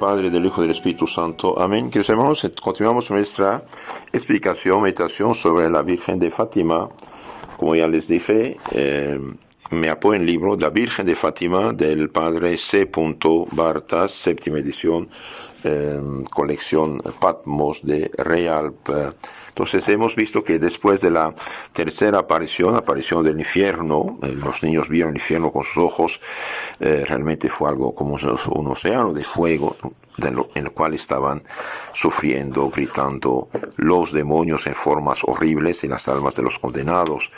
Padre, del Hijo y del Espíritu Santo. Amén. Queridos hermanos, continuamos nuestra explicación, meditación sobre la Virgen de Fátima. Como ya les dije, me apoyo en el libro La Virgen de Fátima del Padre C. Bartas, séptima edición, colección Patmos de Realp. Entonces hemos visto que después de la tercera aparición del infierno, los niños vieron el infierno con sus ojos, realmente fue algo como un océano de fuego, en el cual estaban sufriendo, gritando los demonios en formas horribles y las almas de los condenados.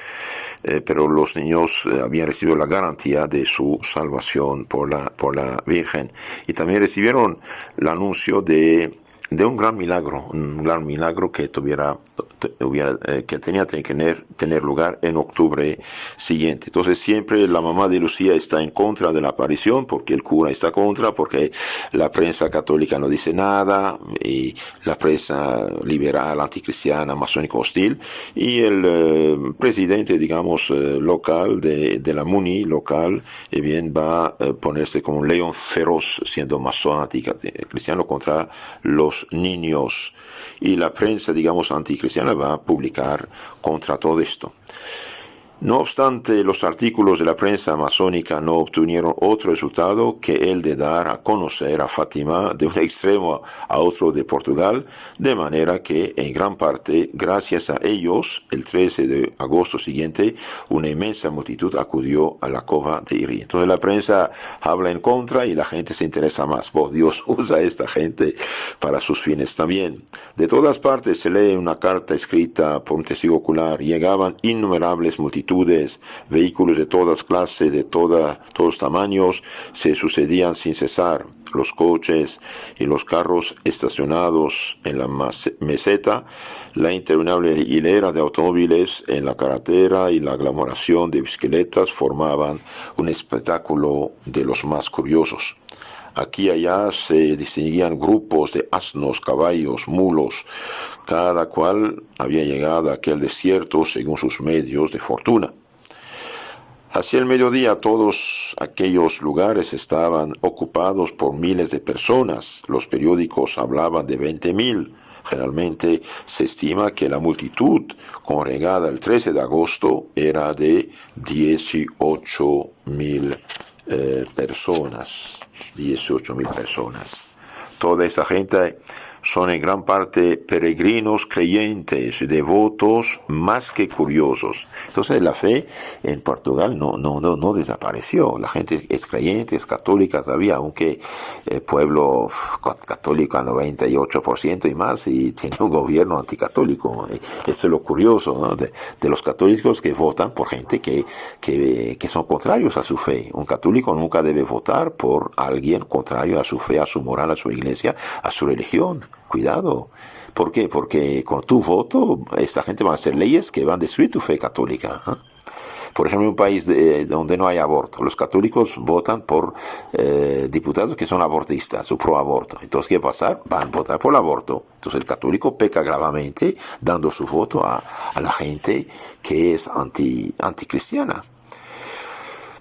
Pero los niños habían recibido la garantía de su salvación por la Virgen, y también recibieron el anuncio de un gran milagro que tenía que tener lugar en octubre siguiente. Entonces siempre la mamá de Lucía está en contra de la aparición, porque el cura está contra, porque la prensa católica no dice nada, y la prensa liberal, anticristiana, masónica hostil, y el presidente, digamos, local de la MUNI local, bien va a ponerse como un león feroz, siendo masón anticristiano, contra los niños, y la prensa, digamos, anticristiana va a publicar contra todo esto. No obstante, los artículos de la prensa masónica no obtuvieron otro resultado que el de dar a conocer a Fátima de un extremo a otro de Portugal, de manera que, en gran parte, gracias a ellos, el 13 de agosto siguiente, una inmensa multitud acudió a la cova de Irí. Entonces la prensa habla en contra y la gente se interesa más. Dios usa a esta gente para sus fines también. De todas partes se lee una carta escrita por un testigo ocular. Llegaban innumerables multitudes, vehículos de todas clases, de todos tamaños, se sucedían sin cesar. Los coches y los carros estacionados en la meseta, la interminable hilera de automóviles en la carretera y la aglomeración de bicicletas formaban un espectáculo de los más curiosos. Aquí y allá se distinguían grupos de asnos, caballos, mulos. Cada cual había llegado a aquel desierto según sus medios de fortuna. Hacia el mediodía todos aquellos lugares estaban ocupados por miles de personas. Los periódicos hablaban de 20.000. Generalmente se estima que la multitud congregada el 13 de agosto era de 18.000 personas. 18.000 personas. Toda esa gente son en gran parte peregrinos creyentes, devotos, más que curiosos. Entonces la fe en Portugal no desapareció. La gente es creyente, es católica todavía, aunque el pueblo católico a 98% y más, y tiene un gobierno anticatólico. Esto es lo curioso, ¿no? de los católicos que votan por gente que son contrarios a su fe. Un católico nunca debe votar por alguien contrario a su fe, a su moral, a su iglesia, a su religión. Cuidado. ¿Por qué? Porque con tu voto esta gente va a hacer leyes que van a destruir tu fe católica. Por ejemplo, en un país donde no hay aborto, los católicos votan por diputados que son abortistas o pro aborto. Entonces, ¿qué va a pasar? Van a votar por el aborto. Entonces el católico peca gravemente dando su voto a la gente que es anticristiana.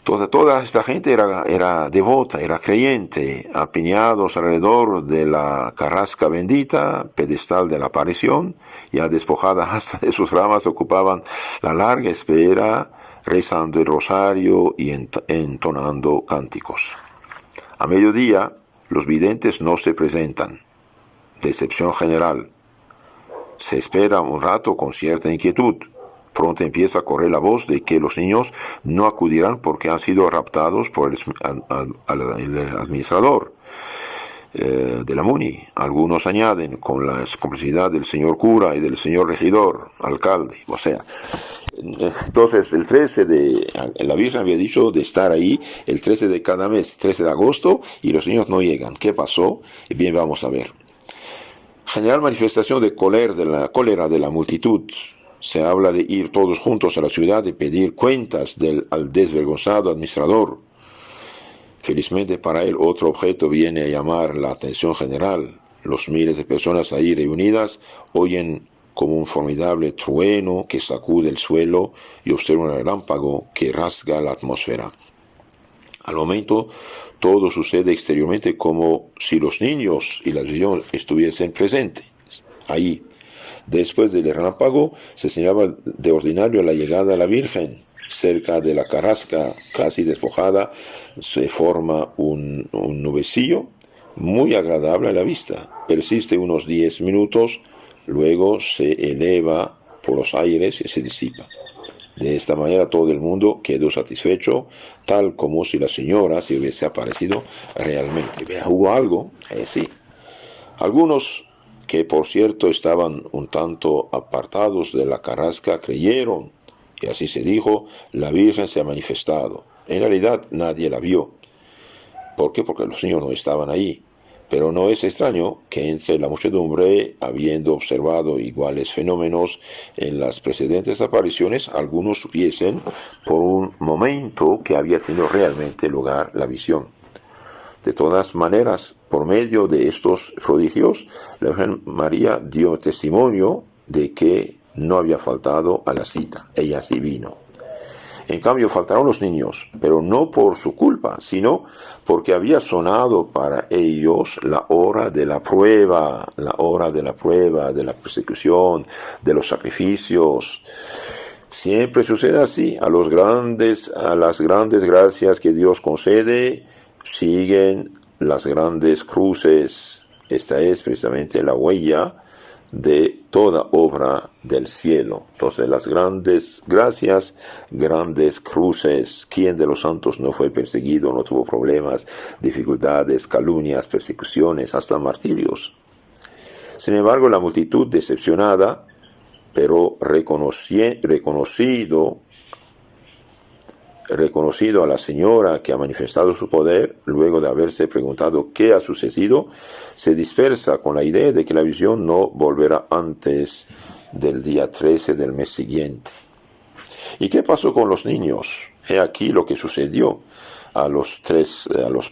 Toda esta gente era devota, era creyente, apiñados alrededor de la carrasca bendita, pedestal de la aparición, ya despojada hasta de sus ramas, ocupaban la larga espera, rezando el rosario y entonando cánticos. A mediodía, los videntes no se presentan. Decepción general. Se espera un rato con cierta inquietud. Pronto empieza a correr la voz de que los niños no acudirán porque han sido raptados por el administrador de la MUNI. Algunos añaden, con la complicidad del señor cura y del señor regidor, alcalde. O sea, entonces el 13 la Virgen había dicho de estar ahí el 13 de cada mes, 13 de agosto, y los niños no llegan. ¿Qué pasó? Y bien, vamos a ver. General manifestación de cólera de la multitud. Se habla de ir todos juntos a la ciudad y pedir cuentas al desvergonzado administrador. Felizmente para él otro objeto viene a llamar la atención general. Los miles de personas ahí reunidas oyen como un formidable trueno que sacude el suelo y observan un relámpago que rasga la atmósfera. Al momento, todo sucede exteriormente como si los niños y la visión estuviesen presentes ahí. Después del relámpago, se señalaba de ordinario la llegada a la Virgen. Cerca de la carrasca, casi despojada, se forma un nubecillo muy agradable a la vista. Persiste unos 10 minutos, luego se eleva por los aires y se disipa. De esta manera todo el mundo quedó satisfecho, tal como si la señora se hubiese aparecido realmente. Vea, hubo algo, sí. Algunos que por cierto estaban un tanto apartados de la carrasca creyeron, y así se dijo, la Virgen se ha manifestado. En realidad nadie la vio. ¿Por qué? Porque los niños no estaban ahí. Pero no es extraño que entre la muchedumbre, habiendo observado iguales fenómenos en las precedentes apariciones, algunos supiesen por un momento que había tenido realmente lugar la visión. De todas maneras, por medio de estos prodigios, la Virgen María dio testimonio de que no había faltado a la cita. Ella sí vino. En cambio, faltaron los niños, pero no por su culpa, sino porque había sonado para ellos la hora de la prueba, de la persecución, de los sacrificios. Siempre sucede así. A las grandes gracias que Dios concede, siguen las grandes cruces. Esta es precisamente la huella de toda obra del cielo. Entonces, las grandes gracias, grandes cruces. ¿Quién de los santos no fue perseguido, no tuvo problemas, dificultades, calumnias, persecuciones, hasta martirios? Sin embargo, la multitud decepcionada, pero reconocido a la señora que ha manifestado su poder, luego de haberse preguntado qué ha sucedido, se dispersa con la idea de que la visión no volverá antes del día 13 del mes siguiente. ¿Y qué pasó con los niños? He aquí lo que sucedió a los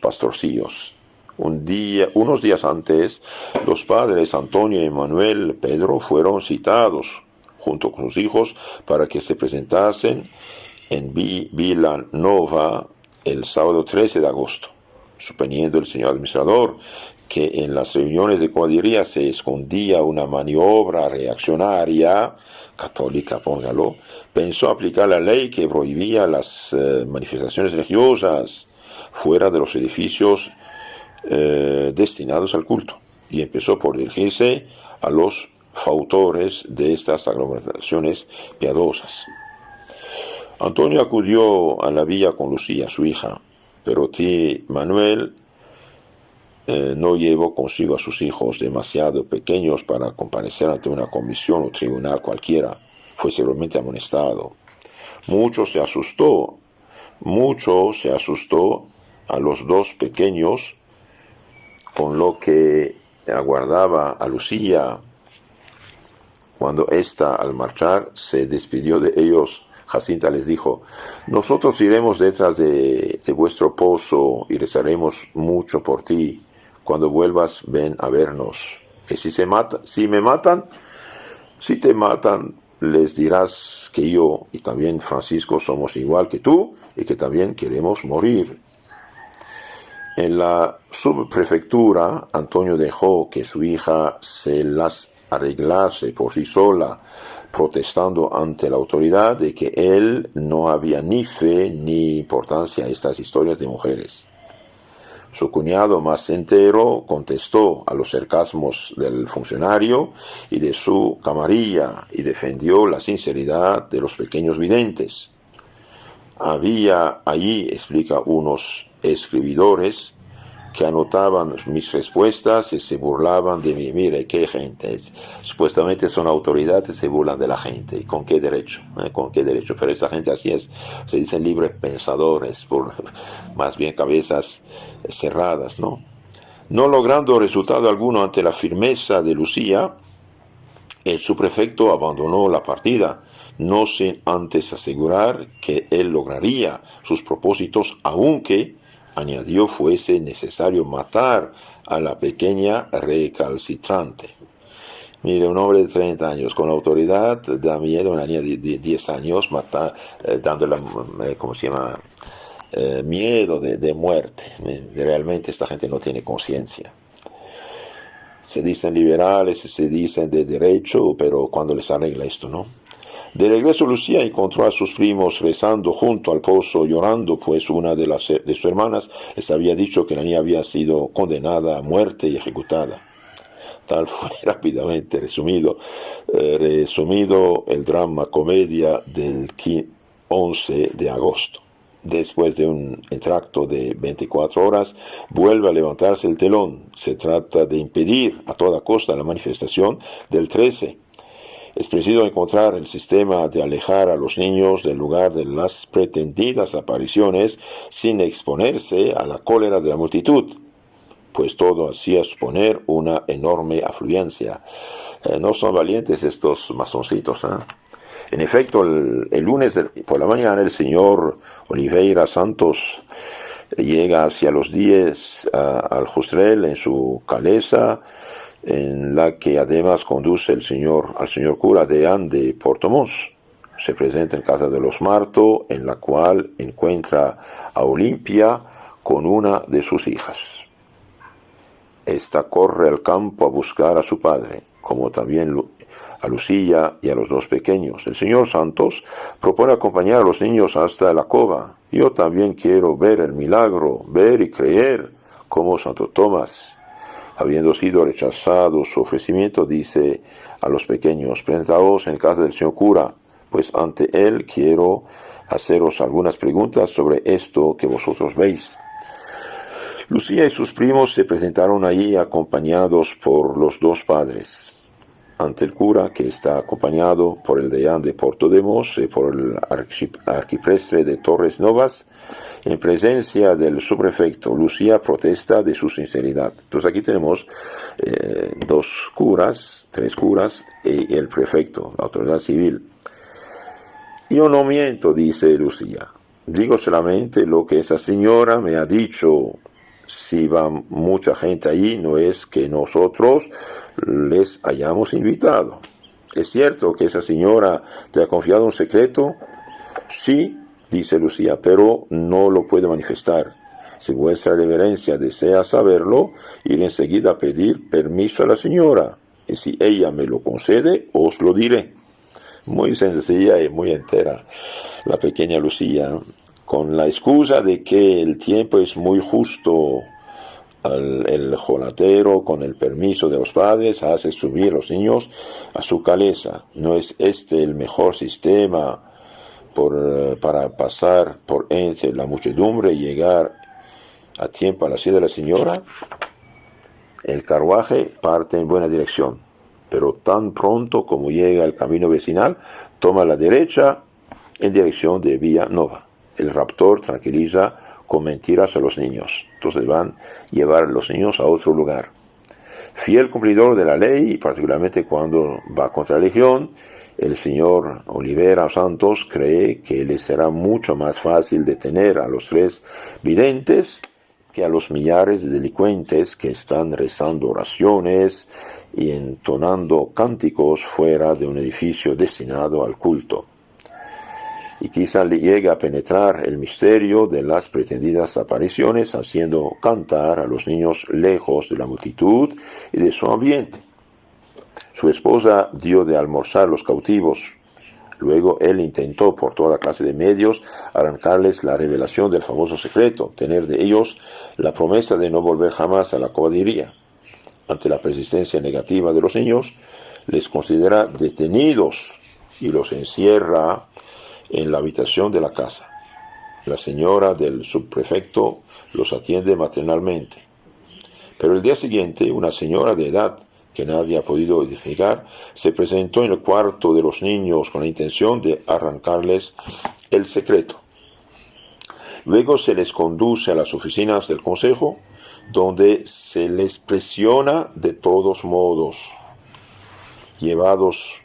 pastorcillos. Unos días antes, los padres Antonio, Emanuel, Pedro fueron citados junto con sus hijos para que se presentasen en Vilanova el sábado 13 de agosto, suponiendo el señor administrador que en las reuniones de cuadrilla se escondía una maniobra reaccionaria, católica, póngalo, pensó aplicar la ley que prohibía las manifestaciones religiosas fuera de los edificios destinados al culto, y empezó por dirigirse a los fautores de estas aglomeraciones piadosas. Antonio acudió a la villa con Lucía, su hija, pero tío Manuel no llevó consigo a sus hijos demasiado pequeños para comparecer ante una comisión o tribunal cualquiera. Fue severamente amonestado. Mucho se asustó a los dos pequeños, con lo que aguardaba a Lucía. Cuando ésta, al marchar, se despidió de ellos, Jacinta les dijo: nosotros iremos detrás de vuestro pozo y rezaremos mucho por ti. Cuando vuelvas, ven a vernos. Y si te matan, les dirás que yo y también Francisco somos igual que tú y que también queremos morir. En la subprefectura, Antonio dejó que su hija se las arreglase por sí sola, protestando ante la autoridad de que él no había ni fe ni importancia a estas historias de mujeres. Su cuñado más entero contestó a los sarcasmos del funcionario y de su camarilla y defendió la sinceridad de los pequeños videntes. Había allí, explica unos escribidores, que anotaban mis respuestas y se burlaban de mí. Mire, qué gente. Supuestamente son autoridades, se burlan de la gente. ¿Con qué derecho? ¿Con qué derecho? Pero esa gente así es. Se dicen libres pensadores, más bien cabezas cerradas, ¿no? No logrando resultado alguno ante la firmeza de Lucía, el subprefecto abandonó la partida, no sin antes asegurar que él lograría sus propósitos, aunque, añadió, fuese necesario matar a la pequeña recalcitrante. Mire, un hombre de 30 años con autoridad da miedo a una niña de 10 años, dándola, ¿cómo se llama?, miedo de muerte. Realmente esta gente no tiene conciencia. Se dicen liberales, se dicen de derecho, pero cuando les arregla esto, ¿no? De regreso, Lucía encontró a sus primos rezando junto al pozo, llorando, pues una de sus hermanas les había dicho que la niña había sido condenada a muerte y ejecutada. Tal fue rápidamente resumido el drama comedia del 11 de agosto. Después de un entracto de 24 horas, vuelve a levantarse el telón. Se trata de impedir a toda costa la manifestación del 13. Es preciso encontrar el sistema de alejar a los niños del lugar de las pretendidas apariciones sin exponerse a la cólera de la multitud, pues todo hacía suponer una enorme afluencia. No son valientes estos masoncitos, ¿eh? En efecto, el lunes por la mañana el señor Oliveira Santos llega hacia los 10 al Justrel en su calesa, en la que además conduce al señor cura deán de Portomós. Se presenta en casa de los Marto, en la cual encuentra a Olimpia con una de sus hijas. Esta corre al campo a buscar a su padre, como también a Lucía y a los dos pequeños. El señor Santos propone acompañar a los niños hasta la cova. Yo también quiero ver el milagro, ver y creer, como Santo Tomás. Habiendo sido rechazado su ofrecimiento, dice a los pequeños: presentaos en casa del señor cura, pues ante él quiero haceros algunas preguntas sobre esto que vosotros veis. Lucía y sus primos se presentaron allí acompañados por los dos padres. Ante el cura, que está acompañado por el deán de Portodemos y por el arcipreste de Torres Novas, en presencia del subprefecto, Lucía protesta de su sinceridad. Entonces aquí tenemos tres curas y el prefecto, la autoridad civil. Yo no miento, dice Lucía. Digo solamente lo que esa señora me ha dicho. Si va mucha gente allí, no es que nosotros les hayamos invitado. ¿Es cierto que esa señora te ha confiado un secreto? Sí, dice Lucía, pero no lo puede manifestar. Si vuestra reverencia desea saberlo, iré enseguida a pedir permiso a la señora, y si ella me lo concede, os lo diré. Muy sencilla y muy entera la pequeña Lucía, con la excusa de que el tiempo es muy justo. El jolatero, con el permiso de los padres, hace subir los niños a su calesa. ¿No es este el mejor sistema para pasar por entre la muchedumbre y llegar a tiempo a la silla de la señora? El carruaje parte en buena dirección, pero tan pronto como llega al camino vecinal, toma la derecha en dirección de Villa Nova. El raptor tranquiliza con mentiras a los niños. Entonces van a llevar a los niños a otro lugar. Fiel cumplidor de la ley, particularmente cuando va contra la legión, el señor Oliveira Santos cree que le será mucho más fácil detener a los 3 videntes que a los millares de delincuentes que están rezando oraciones y entonando cánticos fuera de un edificio destinado al culto. Y quizá le llegue a penetrar el misterio de las pretendidas apariciones, haciendo cantar a los niños lejos de la multitud y de su ambiente. Su esposa dio de almorzar a los cautivos. Luego él intentó por toda clase de medios arrancarles la revelación del famoso secreto, obtener de ellos la promesa de no volver jamás a la caballería. Ante la persistencia negativa de los niños, les considera detenidos y los encierra en la habitación de la casa. La señora del subprefecto los atiende maternalmente. Pero el día siguiente, una señora de edad que nadie ha podido identificar se presentó en el cuarto de los niños con la intención de arrancarles el secreto. Luego se les conduce a las oficinas del consejo, donde se les presiona de todos modos. Llevados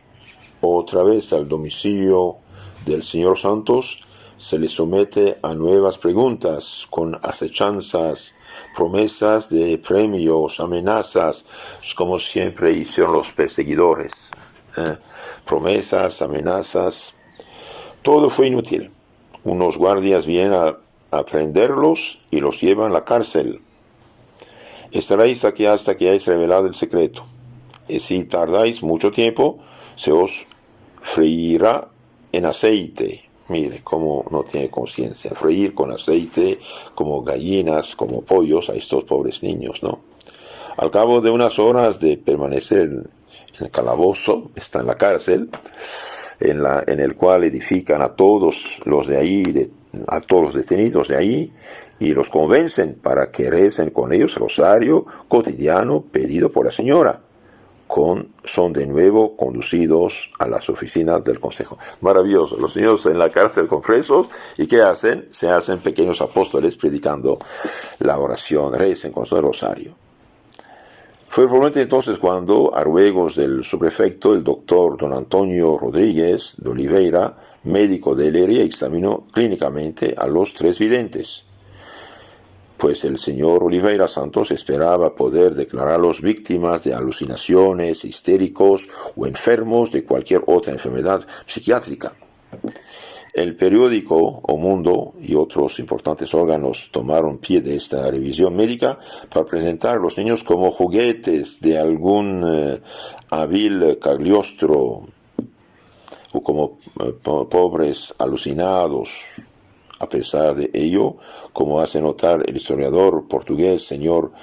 otra vez al domicilio del señor Santos, se les somete a nuevas preguntas con acechanzas, promesas de premios, amenazas, como siempre hicieron los perseguidores. Promesas, amenazas, todo fue inútil. Unos guardias vienen a prenderlos y los llevan a la cárcel. Estaréis aquí hasta que hayáis revelado el secreto. Y si tardáis mucho tiempo, se os freirá en aceite. Mire cómo no tiene conciencia. Freír con aceite como gallinas, como pollos a estos pobres niños, ¿no? Al cabo de unas horas de permanecer en el calabozo, está en la cárcel, en el cual edifican a todos los de ahí, a todos los detenidos de ahí, y los convencen para que recen con ellos el rosario cotidiano pedido por la señora. Son de nuevo conducidos a las oficinas del consejo. Maravilloso, los niños en la cárcel con presos, ¿y qué hacen? Se hacen pequeños apóstoles predicando la oración, recen con su rosario. Fue probablemente entonces cuando, a ruegos del subprefecto, el doctor don Antonio Rodríguez de Oliveira, médico de Lería, examinó clínicamente a los 3 videntes, pues el señor Oliveira Santos esperaba poder declararlos víctimas de alucinaciones, histéricos o enfermos de cualquier otra enfermedad psiquiátrica. El periódico O Mundo y otros importantes órganos tomaron pie de esta revisión médica para presentar a los niños como juguetes de algún hábil Cagliostro o como pobres alucinados. A pesar de ello, como hace notar el historiador portugués señor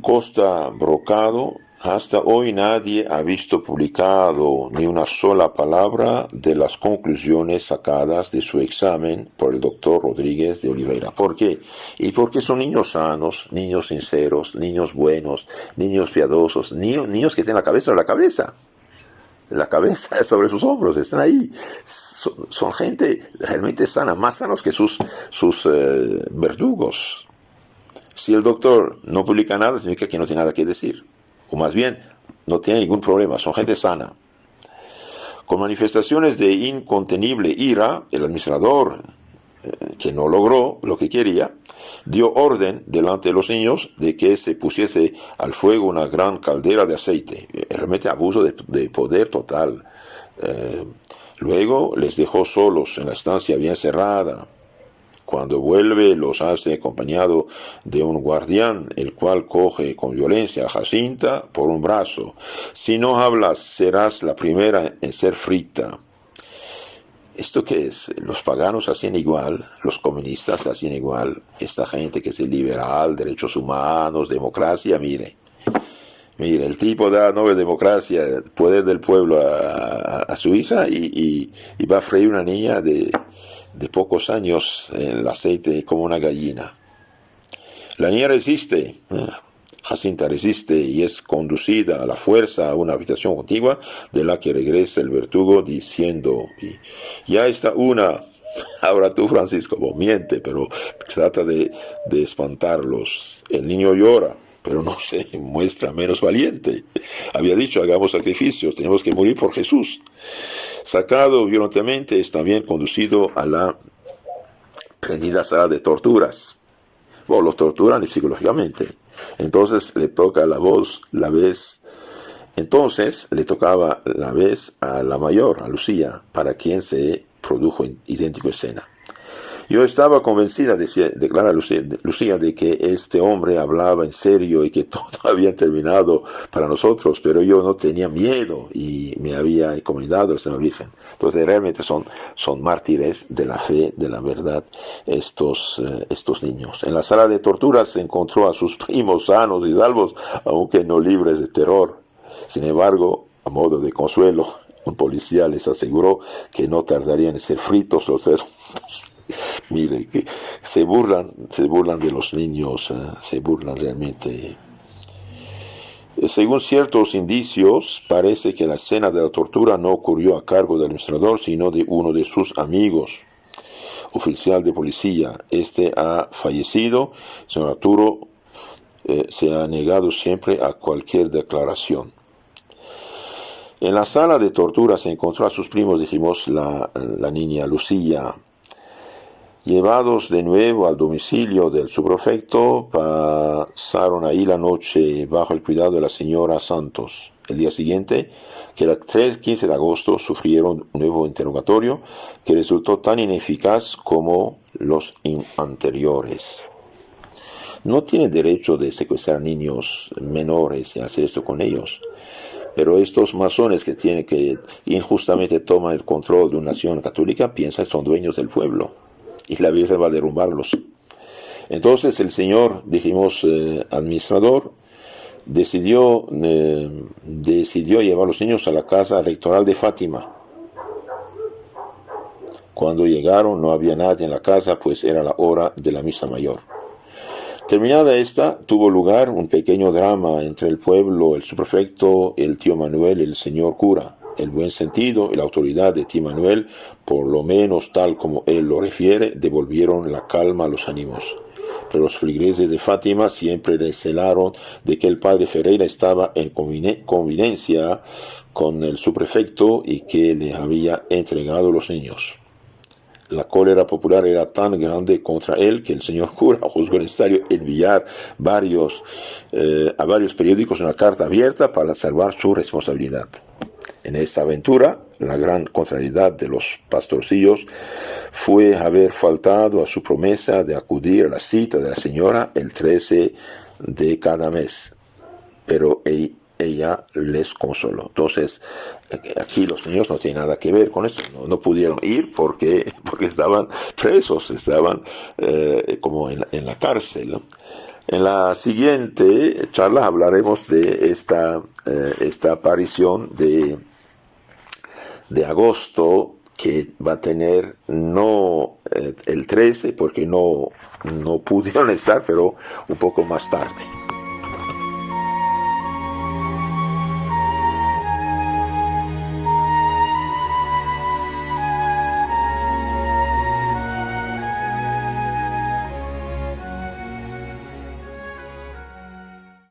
Costa Brocado, hasta hoy nadie ha visto publicado ni una sola palabra de las conclusiones sacadas de su examen por el doctor Rodríguez de Oliveira. ¿Por qué? Y porque son niños sanos, niños sinceros, niños buenos, niños piadosos, niños que tienen la cabeza sobre sus hombros, están ahí. Son gente realmente sana, más sanos que sus verdugos. Si el doctor no publica nada, significa que no tiene nada que decir. O más bien, no tiene ningún problema, son gente sana. Con manifestaciones de incontenible ira, el administrador, que no logró lo que quería, dio orden delante de los niños de que se pusiese al fuego una gran caldera de aceite. Realmente abuso de poder total. Luego les dejó solos en la estancia bien cerrada. Cuando vuelve, los hace acompañado de un guardián, el cual coge con violencia a Jacinta por un brazo. Si no hablas, serás la primera en ser frita. ¿Esto qué es? Los paganos hacían igual, los comunistas hacían igual. Esta gente que es liberal, derechos humanos, democracia, mire, el tipo da nombre de democracia, poder del pueblo a su hija y va a freír una niña de pocos años en el aceite como una gallina. La niña resiste, Jacinta resiste y es conducida a la fuerza a una habitación contigua, de la que regresa el verdugo diciendo, ya está una, ahora tú Francisco, miente, pero trata de espantarlos. El niño llora, pero no se muestra menos valiente. Había dicho, hagamos sacrificios, tenemos que morir por Jesús. Sacado violentamente, es también conducido a la prendida sala de torturas. Los torturan psicológicamente. Entonces le toca Entonces le tocaba la vez a la mayor, a Lucía, para quien se produjo idéntico escena. Yo estaba convencida, declara Lucía, de que este hombre hablaba en serio y que todo había terminado para nosotros, pero yo no tenía miedo y me había encomendado a la Señora Virgen. Entonces realmente son mártires de la fe, de la verdad, estos niños. En la sala de torturas se encontró a sus primos sanos y salvos, aunque no libres de terror. Sin embargo, a modo de consuelo, un policía les aseguró que no tardarían en ser fritos los 3 juntos. Mire, que se burlan de los niños, se burlan realmente. Según ciertos indicios, parece que la escena de la tortura no ocurrió a cargo del administrador, sino de uno de sus amigos, oficial de policía. Este ha fallecido. El señor Arturo se ha negado siempre a cualquier declaración. En la sala de tortura se encontró a sus primos, dijimos, la niña Lucía. Llevados de nuevo al domicilio del subprefecto, pasaron ahí la noche bajo el cuidado de la señora Santos. El día siguiente, que era 15 de agosto, sufrieron un nuevo interrogatorio que resultó tan ineficaz como los anteriores. No tiene derecho de secuestrar niños menores y hacer esto con ellos. Pero estos masones que injustamente toman el control de una nación católica piensan que son dueños del pueblo. Y la Virgen va a derrumbarlos. Entonces el señor, dijimos, administrador, decidió llevar a los niños a la casa electoral de Fátima. Cuando llegaron no había nadie en la casa, pues era la hora de la misa mayor. Terminada esta, tuvo lugar un pequeño drama entre el pueblo, el subprefecto, el tío Manuel y el señor cura. El buen sentido y la autoridad de tío Manuel, por lo menos tal como él lo refiere, devolvieron la calma a los ánimos. Pero los feligreses de Fátima siempre recelaron de que el padre Ferreira estaba en convivencia con el subprefecto y que le había entregado los niños. La cólera popular era tan grande contra él que el señor cura juzgó necesario enviar a varios periódicos una carta abierta para salvar su responsabilidad. En esta aventura, la gran contrariedad de los pastorcillos fue haber faltado a su promesa de acudir a la cita de la señora el 13 de cada mes. Pero ella les consoló. Entonces, aquí los niños no tienen nada que ver con esto. No pudieron ir porque estaban presos, estaban como en la cárcel. En la siguiente charla hablaremos de esta aparición de agosto, que va a tener no el 13 porque no pudieron estar, pero un poco más tarde.